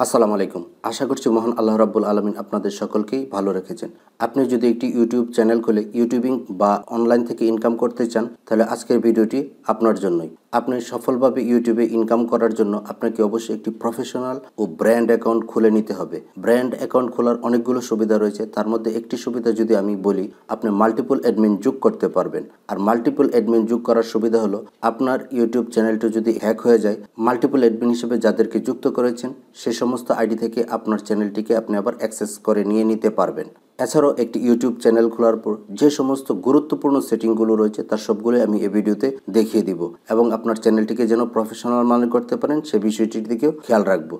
আসসালামু আলাইকুম। আশা করছি মহান আল্লাহ রাব্বুল আলামিন আপনাদের সকলকেই ভালো রেখেছেন। আপনি যদি একটি ইউটিউব চ্যানেল খুলে ইউটিউবিং বা অনলাইন থেকে ইনকাম করতে চান, তাহলে আজকের ভিডিওটি আপনার জন্যই। আপনি সফলভাবে ইউটিউবে ইনকাম করার জন্য আপনাকে অবশ্যই একটি প্রফেশনাল ও ব্র্যান্ড অ্যাকাউন্ট খুলে নিতে হবে। ব্র্যান্ড অ্যাকাউন্ট খোলার অনেকগুলো সুবিধা রয়েছে, তার মধ্যে একটি সুবিধা যদি আমি বলি, আপনি মাল্টিপল অ্যাডমিন যোগ করতে পারবেন। আর মাল্টিপল অ্যাডমিন যোগ করার সুবিধা হলো, আপনার ইউটিউব চ্যানেলটি যদি হ্যাক হয়ে যায়, মাল্টিপল অ্যাডমিন হিসেবে যাদেরকে যুক্ত করেছেন সে সমস্ত আইডি থেকে আপনার চ্যানেলটিকে আপনি আবার অ্যাক্সেস করে নিয়ে নিতে পারবেন। এছাড়াও একটি ইউটিউব চ্যানেল খোলার পর যে সমস্ত গুরুত্বপূর্ণ সেটিংগুলো রয়েছে তার সবগুলোই আমি এই ভিডিওতে দেখিয়ে দিব এবং আপনার চ্যানেলটিকে যেন প্রফেশনাল মনে করতে পারেন সে বিষয়টির দিকেও খেয়াল রাখবো।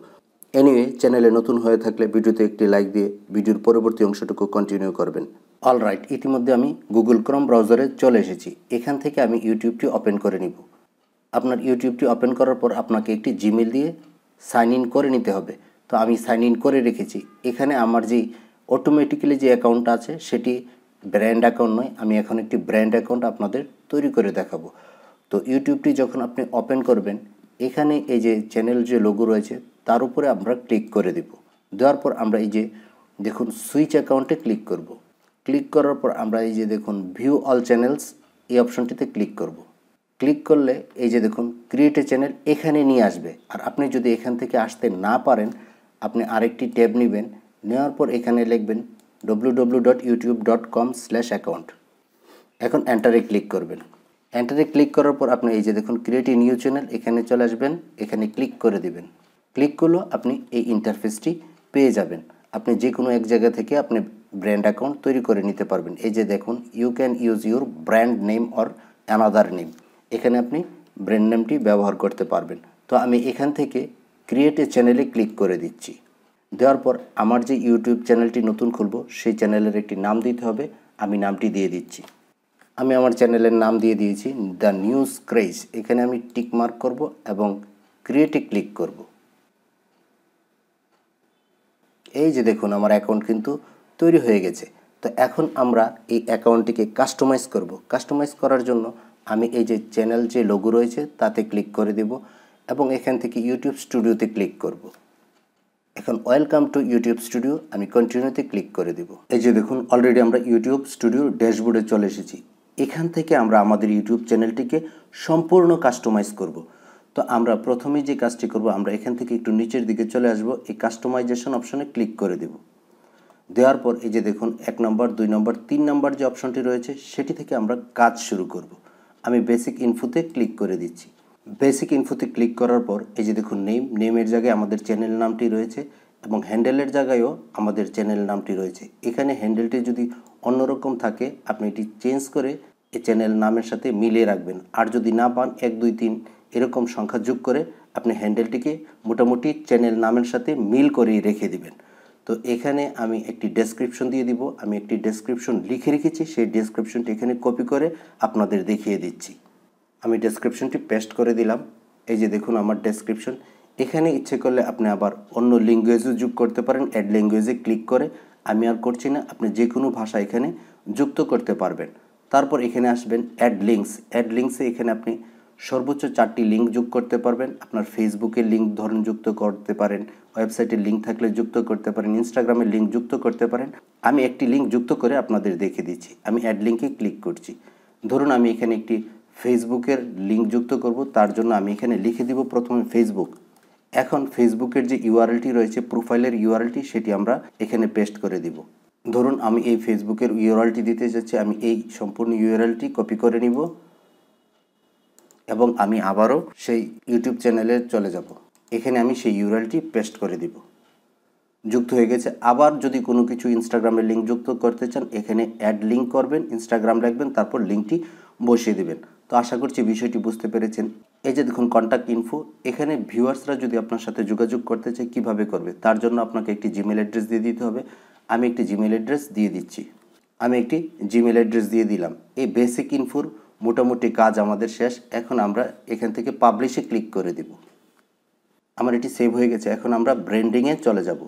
এনিওয়ে, চ্যানেলে নতুন হয়ে থাকলে ভিডিওতে একটি লাইক দিয়ে ভিডিওর পরবর্তী অংশটুকু কন্টিনিউ করবেন। অলরাইট, ইতিমধ্যে আমি গুগল ক্রোম ব্রাউজারে চলে এসেছি। এখান থেকে আমি ইউটিউবটি ওপেন করে নিব। আপনার ইউটিউবটি ওপেন করার পর আপনাকে একটি জিমেল দিয়ে সাইন ইন করে নিতে হবে। তো আমি সাইন ইন করে রেখেছি। এখানে আমার যে অটোমেটিক্যালি যে অ্যাকাউন্টটা আছে সেটি ব্র্যান্ড অ্যাকাউন্ট নয়, আমি এখন একটি ব্র্যান্ড অ্যাকাউন্ট আপনাদের তৈরি করে দেখাবো। তো ইউটিউবটি যখন আপনি ওপেন করবেন, এখানে এই যে চ্যানেল যে লোগো রয়েছে তার উপরে আমরা ক্লিক করে দেব। দেওয়ার পর আমরা এই যে দেখুন সুইচ অ্যাকাউন্টে ক্লিক করব। ক্লিক করার পর আমরা এই যে দেখুন ভিউ অল চ্যানেলস এই অপশনটিতে ক্লিক করব। ক্লিক করলে এই যে দেখুন ক্রিয়েট এ চ্যানেল এখানে নিয়ে আসবে। আর আপনি যদি এখান থেকে আসতে না পারেন, আপনি আরেকটি ট্যাব নেবেন। নেওয়ার পর এখানে লিখবেন www.youtube.com/account। এখন এন্টারে ক্লিক করবেন। এন্টারে ক্লিক করার পর আপনি এই যে দেখুন ক্রিয়েট এ নিউ চ্যানেল এখানে চলে আসবেন, এখানে ক্লিক করে দিবেন। ক্লিক করলে আপনি এই ইন্টারফেসটি পেয়ে যাবেন। আপনি যে কোনো এক জায়গা থেকে আপনি ব্র্যান্ড অ্যাকাউন্ট তৈরি করে নিতে পারবেন। এই যে দেখুন you can use your brand name or another name, এখানে আপনি ব্র্যান্ড নেমটি ব্যবহার করতে পারবেন। তো আমি এখান থেকে ক্রিয়েট এ চ্যানেলে ক্লিক করে দিচ্ছি। দেওয়ার পর আমার যে ইউটিউব চ্যানেলটি নতুন খুলব সেই চ্যানেলের একটি নাম দিতে হবে। আমি নামটি দিয়ে দিচ্ছি। আমি আমার চ্যানেলের নাম দিয়ে দিয়েছি দ্য নিউজ ক্রেজ। এখানে আমি টিক মার্ক করব এবং ক্রিয়েটে ক্লিক করব। এই যে দেখুন আমার অ্যাকাউন্ট কিন্তু তৈরি হয়ে গেছে। তো এখন আমরা এই অ্যাকাউন্টটিকে কাস্টমাইজ করব। কাস্টমাইজ করার জন্য আমি এই যে চ্যানেল যে লোগো রয়েছে তাতে ক্লিক করে দেব এবং এখান থেকে ইউটিউব স্টুডিওতে ক্লিক করব। এখন ওয়েলকাম টু ইউটিউব স্টুডিও, আমি কন্টিনিউতে ক্লিক করে দেব। এই যে দেখুন অলরেডি আমরা ইউটিউব স্টুডিও ড্যাশবোর্ডে চলে এসেছি। এখান থেকে আমরা আমাদের ইউটিউব চ্যানেলটিকে সম্পূর্ণ কাস্টমাইজ করব। তো আমরা প্রথমেই যে কাজটি করব, আমরা এখান থেকে একটু নিচের দিকে চলে আসব, এই কাস্টমাইজেশন অপশনে ক্লিক করে দেব। দেওয়ার পর এই যে দেখুন 1 নম্বর 2 নম্বর 3 নম্বর যে অপশনটি রয়েছে সেটি থেকে আমরা কাজ শুরু করব। আমি বেসিক ইনফোতে ক্লিক করে দিচ্ছি। বেসিক ইনফোতে ক্লিক করার পর এই যে দেখুন নেমের জায়গায় আমাদের চ্যানেল নামটি রয়েছে এবং হ্যান্ডেলের জায়গায়ও আমাদের চ্যানেল নামটি রয়েছে। এখানে হ্যান্ডেলটি যদি অন্যরকম থাকে আপনি এটি চেঞ্জ করে এই চ্যানেল নামের সাথে মিলিয়ে রাখবেন। আর যদি না পান 1 2 3 এরকম সংখ্যা যোগ করে আপনি হ্যান্ডেলটিকে মোটামুটি চ্যানেল নামের সাথে মিল করেই রেখে দিবেন। তো এখানে আমি একটি ডেসক্রিপশন দিয়ে দিব। আমি একটি ডেসক্রিপশন লিখে রেখেছি, সেই ডেসক্রিপশনটি এখানে কপি করে আপনাদের দেখিয়ে দিচ্ছি। আমি ডেসক্রিপশনটি পেস্ট করে দিলাম। এই যে দেখুন আমার ডেসক্রিপশন। এখানে ইচ্ছে করলে আপনি আবার অন্য ল্যাঙ্গুয়েজও যোগ করতে পারেন। অ্যাড ল্যাঙ্গুয়েজে ক্লিক করে, আমি আর করছি না, আপনি যে কোনো ভাষা এখানে যুক্ত করতে পারবেন। তারপর এখানে আসবেন অ্যাড লিঙ্কস। অ্যাড লিঙ্কসে এখানে আপনি সর্বোচ্চ 4টি লিঙ্ক যোগ করতে পারবেন। আপনার ফেসবুকের লিঙ্ক ধরুন যুক্ত করতে পারেন, ওয়েবসাইটের লিঙ্ক থাকলে যুক্ত করতে পারেন, ইনস্টাগ্রামের লিঙ্ক যুক্ত করতে পারেন। আমি একটি লিঙ্ক যুক্ত করে আপনাদের দেখিয়ে দিচ্ছি। আমি অ্যাড লিঙ্কে ক্লিক করছি। ধরুন আমি এখানে একটি ফেসবুকের লিঙ্ক যুক্ত করব, তার জন্য আমি এখানে লিখে দিব প্রথমে ফেসবুক। এখন ফেসবুকের যে ইউআরএলটি রয়েছে, প্রোফাইলের ইউআরএলটি, সেটি আমরা এখানে পেস্ট করে দিব। ধরুন আমি এই ফেসবুকের ইউআরএলটি দিতে যাচ্ছি, আমি এই সম্পূর্ণ ইউআরএলটি কপি করে নিব এবং আমি আবারও সেই ইউটিউব চ্যানেলে চলে যাব। এখানে আমি সেই ইউআরএলটি পেস্ট করে দিব। যুক্ত হয়ে গেছে। আবার যদি কোনো কিছু ইনস্টাগ্রামের লিঙ্ক যুক্ত করতে চান, এখানে অ্যাড লিঙ্ক করবেন, ইনস্টাগ্রাম লিখবেন, তারপর লিঙ্কটি বসিয়ে দেবেন। তো আশা করছি বিষয়টি বুঝতে পেরেছেন। এই যে দেখুন কন্ট্যাক্ট ইনফো, এখানে ভিউয়ার্সরা যদি আপনার সাথে যোগাযোগ করতে চায় কীভাবে করবে, তার জন্য আপনাকে একটি জিমেল অ্যাড্রেস দিয়ে দিতে হবে। আমি একটি জিমেল অ্যাড্রেস দিয়ে দিচ্ছি। আমি একটি জিমেল অ্যাড্রেস দিয়ে দিলাম। এই বেসিক ইনফোর মোটামুটি কাজ আমাদের শেষ। এখন আমরা এখান থেকে পাবলিশে ক্লিক করে দিব। আমার এটি সেভ হয়ে গেছে। এখন আমরা ব্র্যান্ডিংয়ে চলে যাব।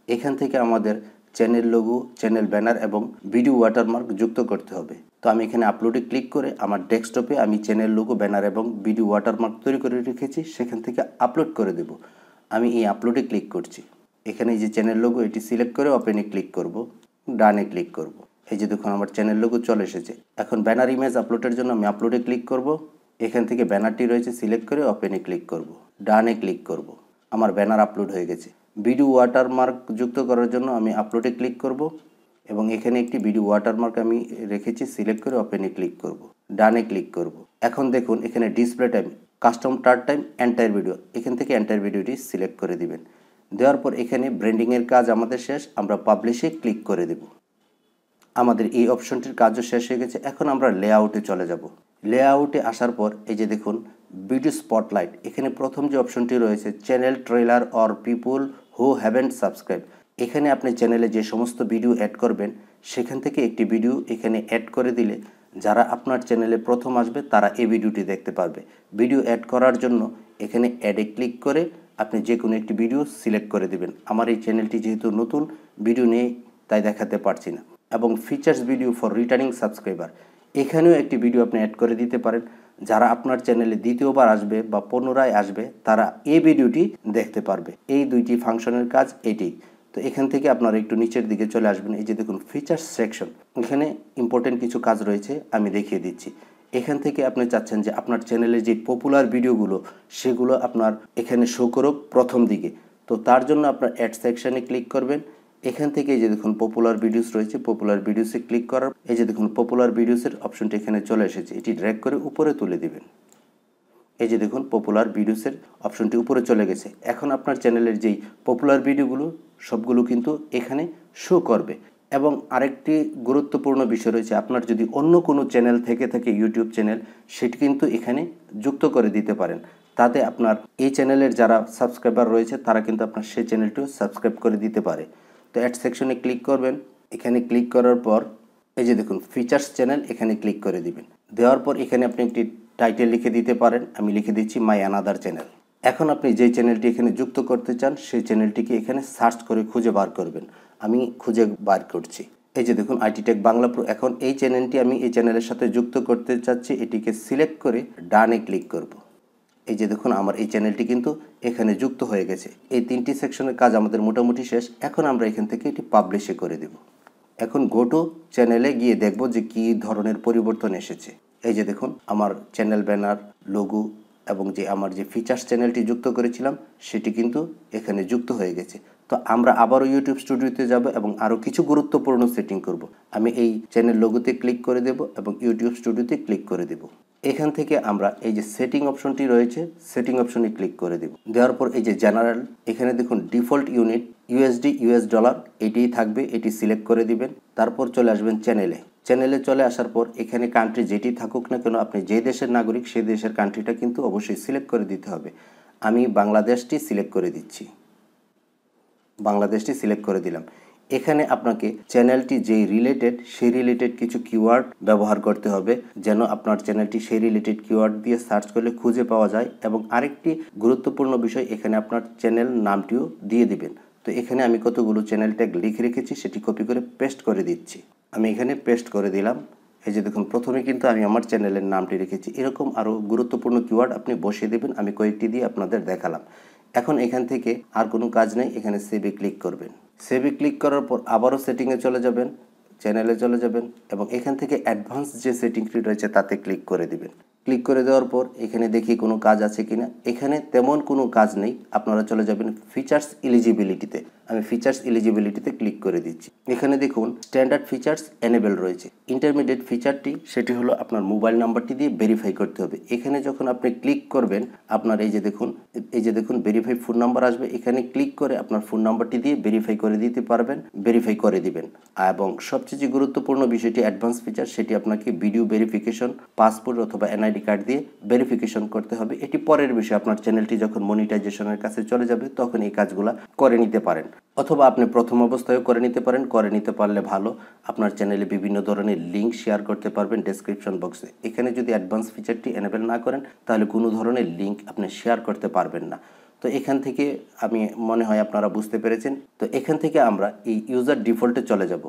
এখান থেকে আমাদের চ্যানেল লোগো, চ্যানেল ব্যানার এবং ভিডিও ওয়াটারমার্ক যুক্ত করতে হবে। তো আমি এখানে আপলোডে ক্লিক করে আমার ডেস্কটপে আমি চ্যানেল লোগো, ব্যানার এবং ভিডিও ওয়াটারমার্ক তৈরি করে রেখেছি, সেখান থেকে আপলোড করে দেব। আমি এই আপলোডে ক্লিক করছি। এখানে এই যে চ্যানেল লোগো এটি সিলেক্ট করে ওপেনে ক্লিক করব, ডানে ক্লিক করব। এই যে দেখুন আমার চ্যানেল লোগো চলে এসেছে। এখন ব্যানার ইমেজ আপলোডের জন্য আমি আপলোডে ক্লিক করব। এখান থেকে ব্যানারটি রয়েছে সিলেক্ট করে ওপেনে ক্লিক করব, ডানে ক্লিক করব। আমার ব্যানার আপলোড হয়ে গেছে। ভিডিও ওয়াটারমার্ক যুক্ত করার জন্য আমি আপলোডে ক্লিক করব এবং এখানে একটি ভিডিও ওয়াটারমার্ক আমি রেখেছি, সিলেক্ট করে ওপেনে ক্লিক করব, ডানে ক্লিক করব। এখন দেখুন এখানে display time, custom tart time, entire video, এখান থেকে এন্টায়ার ভিডিওটি সিলেক্ট করে দিবেন। দেওয়ার পর এখানে ব্র্যান্ডিংয়ের কাজ আমাদের শেষ, আমরা পাবলিশে ক্লিক করে দেব। আমাদের এই অপশনটির কাজও শেষ হয়ে গেছে। এখন আমরা লেআউটে চলে যাব। লেআউটে আসার পর এই যে দেখুন ভিডিও স্পটলাইট, এখানে প্রথম যে অপশনটি রয়েছে channel trailer or people who haven't subscribe, এখানে আপনি চ্যানেলে যে সমস্ত ভিডিও অ্যাড করবেন সেখান থেকে একটি ভিডিও এখানে অ্যাড করে দিলে যারা আপনার চ্যানেলে প্রথম আসবে তারা এই ভিডিওটি দেখতে পারবে। ভিডিও অ্যাড করার জন্য এখানে অ্যাডে ক্লিক করে আপনি যে কোনো একটি ভিডিও সিলেক্ট করে দেবেন। আমার এই চ্যানেলটি যেহেতু নতুন, ভিডিও নেই তাই দেখাতে পারছি না। এবং features video for returning subscriber, এখানেও একটি ভিডিও আপনি অ্যাড করে দিতে পারেন। যারা আপনার চ্যানেলে দ্বিতীয়বার আসবে বা পুনরায় আসবে তারা এই ভিডিওটি দেখতে পারবে। এই দুইটি ফাংশনের কাজ এটি। তো এখান থেকে আপনারা একটু নিচের দিকে চলে আসবেন। এই যে দেখুন ফিচার্স সেকশন, এখানে ইম্পর্টেন্ট কিছু কাজ রয়েছে, আমি দেখিয়ে দিচ্ছি। এখান থেকে আপনি চাচ্ছেন যে আপনার চ্যানেলে যে পপুলার ভিডিওগুলো সেগুলো আপনার এখানে শো করুক প্রথম দিকে। তো তার জন্য আপনার অ্যাড সেকশনে ক্লিক করবেন। এখান থেকে এই যে দেখুন পপুলার ভিডিওস রয়েছে, পপুলার ভিডিওসে ক্লিক করার এই যে দেখুন পপুলার ভিডিওসের অপশনটি এখানে চলে এসেছে, এটি ড্র্যাগ করে উপরে তুলে দিবেন। এই যে দেখুন পপুলার ভিডিওসের অপশনটি উপরে চলে গেছে। এখন আপনার চ্যানেলের যেই পপুলার ভিডিওগুলো সবগুলো কিন্তু এখানে শো করবে। এবং আরেকটি গুরুত্বপূর্ণ বিষয় রয়েছে, আপনার যদি অন্য কোনো চ্যানেল থেকে থাকে ইউটিউব চ্যানেল, সেটি কিন্তু এখানে যুক্ত করে দিতে পারেন। তাতে আপনার এই চ্যানেলের যারা সাবস্ক্রাইবার রয়েছে তারা কিন্তু আপনার সেই চ্যানেলটিও সাবস্ক্রাইব করে দিতে পারে। তো অ্যাড সেকশনে ক্লিক করবেন। এখানে ক্লিক করার পর এই যে দেখুন ফিচার্স চ্যানেল, এখানে ক্লিক করে দিবেন। দেওয়ার পর এখানে আপনি একটি টাইটেল লিখে দিতে পারেন। আমি লিখে দিচ্ছি মাই অ্যানাদার চ্যানেল। এখন আপনি যে চ্যানেলটি এখানে যুক্ত করতে চান সেই চ্যানেলটিকে এখানে সার্চ করে খুঁজে বার করবেন। আমি খুঁজে বার করছি। এই যে দেখুন আইটি টেক বাংলা প্রো। এখন এই চ্যানেলটি আমি এই চ্যানেলের সাথে যুক্ত করতে চাচ্ছি, এটিকে সিলেক্ট করে ডানে ক্লিক করব। এই যে দেখুন আমার এই চ্যানেলটি কিন্তু এখানে যুক্ত হয়ে গেছে। এই তিনটি সেকশনের কাজ আমাদের মোটামুটি শেষ। এখন আমরা এখান থেকে এটি পাবলিশে করে দেব। এখন গো টু চ্যানেলে গিয়ে দেখব যে কী ধরনের পরিবর্তন এসেছে। এই যে দেখুন আমার চ্যানেল ব্যানার, লোগো এবং যে আমার যে ফিচার্স চ্যানেলটি যুক্ত করেছিলাম সেটি কিন্তু এখানে যুক্ত হয়ে গেছে। তো আমরা আবারও ইউটিউব স্টুডিওতে যাব এবং আরও কিছু গুরুত্বপূর্ণ সেটিং করব। আমি এই চ্যানেল লোগোতে ক্লিক করে দেব এবং ইউটিউব স্টুডিওতে ক্লিক করে দেব। এখান থেকে আমরা এই যে সেটিং অপশনটি রয়েছে সেটিং অপশনে ক্লিক করে দেব। দেওয়ার পর এই যে জেনারেল, এখানে দেখুন default unit USD US dollar এটিই থাকবে, এটি সিলেক্ট করে দিবেন। তারপর চলে আসবেন চ্যানেলে। চ্যানেলে চলে আসার পর এখানে কান্ট্রি যেটি থাকুক না কেন, আপনি যে দেশের নাগরিক সেই দেশের কান্ট্রিটা কিন্তু অবশ্যই সিলেক্ট করে দিতে হবে। আমি বাংলাদেশটি সিলেক্ট করে দিচ্ছি, বাংলাদেশটি সিলেক্ট করে দিলাম। এখানে আপনাকে চ্যানেলটি যেই রিলেটেড সেই রিলেটেড কিছু কিওয়ার্ড ব্যবহার করতে হবে, যেন আপনার চ্যানেলটি সেই রিলেটেড কিওয়ার্ড দিয়ে সার্চ করলে খুঁজে পাওয়া যায়। এবং আরেকটি গুরুত্বপূর্ণ বিষয়, এখানে আপনার চ্যানেল নামটিও দিয়ে দিবেন। তো এখানে আমি কতগুলো চ্যানেল ট্যাগ লিখে রেখেছি, সেটি কপি করে পেস্ট করে দিচ্ছি। আমি এখানে পেস্ট করে দিলাম। এই যে দেখুন প্রথমে কিন্তু আমি আমার চ্যানেলের নামটি রেখেছি। এরকম আরও গুরুত্বপূর্ণ কিওয়ার্ড আপনি বসিয়ে দেবেন, আমি কয়েকটি দিয়ে আপনাদের দেখালাম। এখন এখান থেকে আর কোনো কাজ নেই, এখানে সেভে ক্লিক করবেন। সেভে ক্লিক করার পর আবারও সেটিংয়ে চলে যাবেন, চ্যানেলে চলে যাবেন এবং এখান থেকে অ্যাডভান্স যে সেটিংটি রয়েছে তাতে ক্লিক করে দিবেন। ক্লিক করে দেওয়ার পর এখানে দেখি কোনো কাজ আছে কিনা। এখানে তেমন কোনো কাজ নেই, আপনারা চলে যাবেন ফিচার্স এলিজিবিলিটিতে। আমি ফিচার্স এলিজিবিলিটিতে ক্লিক করে দিচ্ছি। এখানে দেখুন স্ট্যান্ডার্ড ফিচার্স এনেবল রয়েছে। ইন্টারমিডিয়েট ফিচারটি সেটি হলো আপনার মোবাইল নাম্বারটি দিয়ে ভেরিফাই করতে হবে। এখানে যখন আপনি ক্লিক করবেন আপনার এই যে দেখুন ভেরিফাই ফোন নাম্বার আসবে। এখানে ক্লিক করে আপনার ফোন নাম্বারটি দিয়ে ভেরিফাই করে দিতে পারবেন, ভেরিফাই করে দিবেন। এবং সবচেয়ে গুরুত্বপূর্ণ বিষয়টি অ্যাডভান্স ফিচার, সেটি আপনাকে ভিডিও ভেরিফিকেশন, পাসপোর্ট অথবা এনআইডি কার্ড দিয়ে ভেরিফিকেশন করতে হবে। এটি পরের বিষয়, আপনার চ্যানেলটি যখন মনিটাইজেশনের কাছে চলে যাবে তখন এই কাজগুলো করে নিতে পারেন, অথবা আপনি প্রথম অবস্থায়ও করে নিতে পারেন। করে নিতে পারলে ভালো, আপনার চ্যানেলে বিভিন্ন ধরনের লিঙ্ক শেয়ার করতে পারবেন ডেসক্রিপশন বক্সে। এখানে যদি অ্যাডভান্স ফিচারটি এনেবল না করেন তাহলে কোনো ধরনের লিঙ্ক আপনি শেয়ার করতে পারবেন না। তো এখান থেকে আমি মনে হয় আপনারা বুঝতে পেরেছেন। তো এখান থেকে আমরা এই ইউজার ডিফল্টে চলে যাব।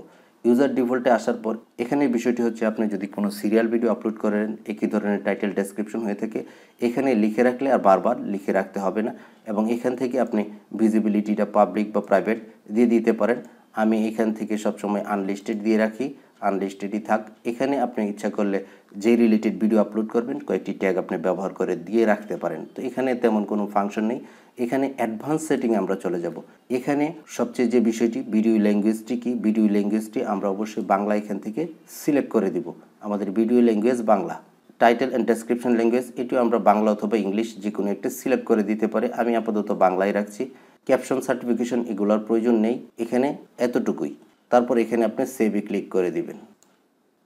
ইউজার ডিফল্টে আসার পর এখানে বিষয়টি হচ্ছে আপনি যদি কোনো সিরিয়াল ভিডিও আপলোড করেন, একই ধরনের টাইটেল ডেসক্রিপশন হয়ে থাকে, এখানে লিখে রাখলে আর বারবার লিখে রাখতে হবে না এবং এখান থেকে আপনি ভিজিবিলিটিটা পাবলিক বা প্রাইভেট দিয়ে দিতে পারেন। আমি এখান থেকে সবসময় আনলিস্টেড দিয়ে রাখি, আনলিস্টেডই থাক। এখানে আপনি ইচ্ছা করলে যে রিলেটেড ভিডিও আপলোড করবেন কয়েকটি ট্যাগ আপনি ব্যবহার করে দিয়ে রাখতে পারেন। তো এখানে তেমন কোনো ফাংশন নেই। এখানে অ্যাডভান্স সেটিংয়ে আমরা চলে যাব। এখানে সবচেয়ে যে বিষয়টি ভিডিও ল্যাঙ্গুয়েজটি কি, ভিডিও ল্যাঙ্গুয়েজটি আমরা অবশ্যই বাংলা এখান থেকে সিলেক্ট করে দিব। আমাদের video language Bangla. Title and description language এটিও আমরা বাংলা অথবা ইংলিশ যে কোনো একটা সিলেক্ট করে দিতে পারে। আমি আপাতত বাংলায় রাখছি। ক্যাপশন সার্টিফিকেশন এগুলোর প্রয়োজন নেই, এখানে এতটুকুই। তারপর এখানে আপনি সেভে ক্লিক করে দিবেন।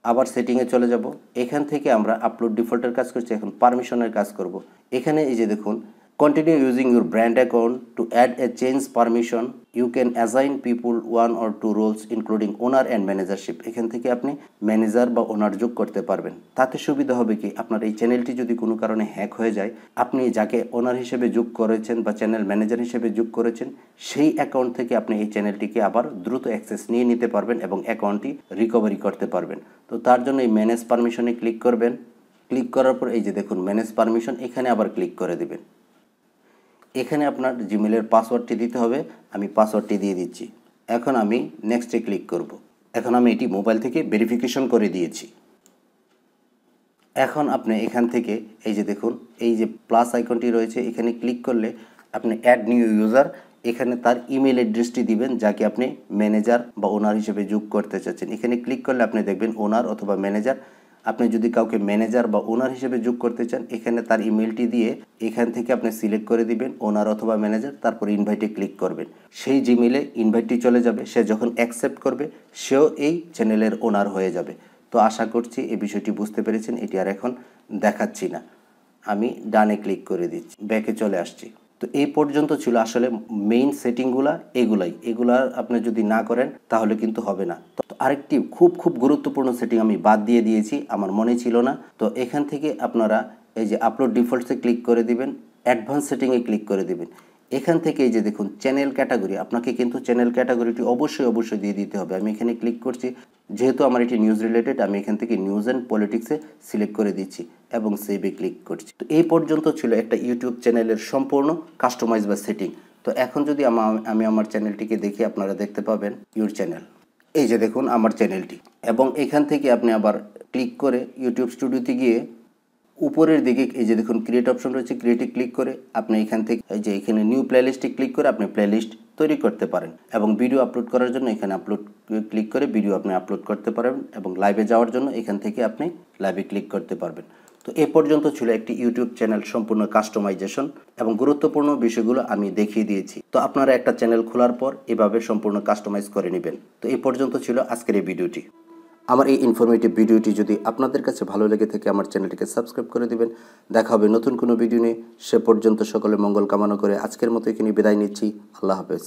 আবার সেটিংয়ে চলে যাব। এখান থেকে আমরা আপলোড ডিফল্টের কাজ করছি, এখন পারমিশনের কাজ করব। এখানে এই যে দেখুন, continue using your brand account to add a change permission you can assign people 1 or 2 roles including owner and managership. এখান থেকে আপনি ম্যানেজার বা ওনার যোগ করতে পারবেন। তাতে সুবিধা হবে কি, আপনার এই চ্যানেলটি যদি কোনো কারণে হ্যাক হয়ে যায়, আপনি যাকে ওনার হিসেবে যোগ করেছেন বা চ্যানেল ম্যানেজার হিসেবে যোগ করেছেন, সেই অ্যাকাউন্ট থেকে আপনি এই চ্যানেলটিকে আবার দ্রুত অ্যাক্সেস নিয়ে নিতে পারবেন এবং অ্যাকাউন্টটি রিকভারি করতে পারবেন। তো তার জন্য এই ম্যানেজ পারমিশনে ক্লিক করবেন। ক্লিক করার পর এই যে দেখুন ম্যানেজ পারমিশন, এখানে আবার ক্লিক করে দেবেন। এখানে আপনার জিমেলের পাসওয়ার্ডটি দিতে হবে, আমি পাসওয়ার্ডটি দিয়ে দিচ্ছি। এখন আমি নেক্সটে ক্লিক করব। এখন আমি এটি মোবাইল থেকে ভেরিফিকেশন করে দিয়েছি। এখন আপনি এখান থেকে এই যে দেখুন, এই যে প্লাস আইকনটি রয়েছে, এখানে ক্লিক করলে আপনি অ্যাড নিউ ইউজার, এখানে তার ইমেল অ্যাড্রেসটি দিবেন যাকে আপনি ম্যানেজার বা ওনার হিসেবে যোগ করতে চাচ্ছেন। এখানে ক্লিক করলে আপনি দেখবেন ওনার অথবা ম্যানেজার। আপনি যদি কাউকে ম্যানেজার বা ওনার হিসেবে যোগ করতে চান, এখানে তার ইমেলটি দিয়ে এখান থেকে আপনি সিলেক্ট করে দিবেন ওনার অথবা ম্যানেজার, তারপর ইনভাইটে ক্লিক করবেন। সেই জিমেলে ইনভাইটটি চলে যাবে, সে যখন অ্যাকসেপ্ট করবে সেও এই চ্যানেলের ওনার হয়ে যাবে। তো আশা করছি এই বিষয়টি বুঝতে পেরেছেন। এটি আর এখন দেখাচ্ছি না, আমি ডানে ক্লিক করে দিচ্ছি, ব্যাকে চলে আসছি। তো এই পর্যন্ত ছিল আসলে মেইন সেটিংগুলা, এগুলার আপনি যদি না করেন তাহলে কিন্তু হবে না। তো আরেকটি খুব গুরুত্বপূর্ণ সেটিং আমি বাদ দিয়ে দিয়েছি, আমার মনে ছিল না। তো এখান থেকে আপনারা এই যে আপলোড ডিফল্টসে ক্লিক করে দিবেন, অ্যাডভান্স সেটিংয়ে ক্লিক করে দিবেন। এখান থেকে এই যে দেখুন চ্যানেল ক্যাটাগরি, আপনাকে কিন্তু চ্যানেল ক্যাটাগরিটি অবশ্যই দিয়ে দিতে হবে। আমি এখানে ক্লিক করছি, যেহেতু আমার এটি নিউজ রিলেটেড, আমি এখান থেকে নিউজ অ্যান্ড পলিটিক্সে সিলেক্ট করে দিচ্ছি এবং সেভে ক্লিক করছি। তো এই পর্যন্ত ছিল একটা ইউটিউব চ্যানেলের সম্পূর্ণ কাস্টমাইজ বা সেটিং। তো এখন যদি আমি আমার চ্যানেলটিকে দেখি, আপনারা দেখতে পাবেন ইউর চ্যানেল, এই যে দেখুন আমার চ্যানেলটি। এবং এখান থেকে আপনি আবার ক্লিক করে ইউটিউব স্টুডিওতে গিয়ে উপরের দিকে এই যে দেখুন ক্রিয়েট অপশন রয়েছে, ক্রিয়েটে ক্লিক করে আপনি এখান থেকে এই যে এখানে নিউ প্লেলিস্টে ক্লিক করে আপনি প্লেলিস্ট তৈরি করতে পারেন এবং ভিডিও আপলোড করার জন্য এখানে আপলোড ক্লিক করে ভিডিও আপনি আপলোড করতে পারবেন এবং লাইভে যাওয়ার জন্য এখান থেকে আপনি লাইভে ক্লিক করতে পারবেন। তো এ পর্যন্ত ছিল একটি ইউটিউব চ্যানেল সম্পূর্ণ কাস্টমাইজেশন এবং গুরুত্বপূর্ণ বিষয়গুলো আমি দেখিয়ে দিয়েছি। তো আপনারা একটা চ্যানেল খোলার পর এভাবে সম্পূর্ণ কাস্টমাইজ করে নেবেন। তো এই পর্যন্ত ছিল আজকের এই ভিডিওটি। আমার এই ইনফরমেটিভ ভিডিওটি যদি আপনাদের কাছে ভালো লেগে থাকে আমার চ্যানেলটিকে সাবস্ক্রাইব করে দিবেন। দেখা হবে নতুন কোনো ভিডিও নিয়ে, সে পর্যন্ত সকলে মঙ্গল কামনা করে আজকের মতো এখানে বিদায় নিচ্ছি। আল্লাহ হাফেজ।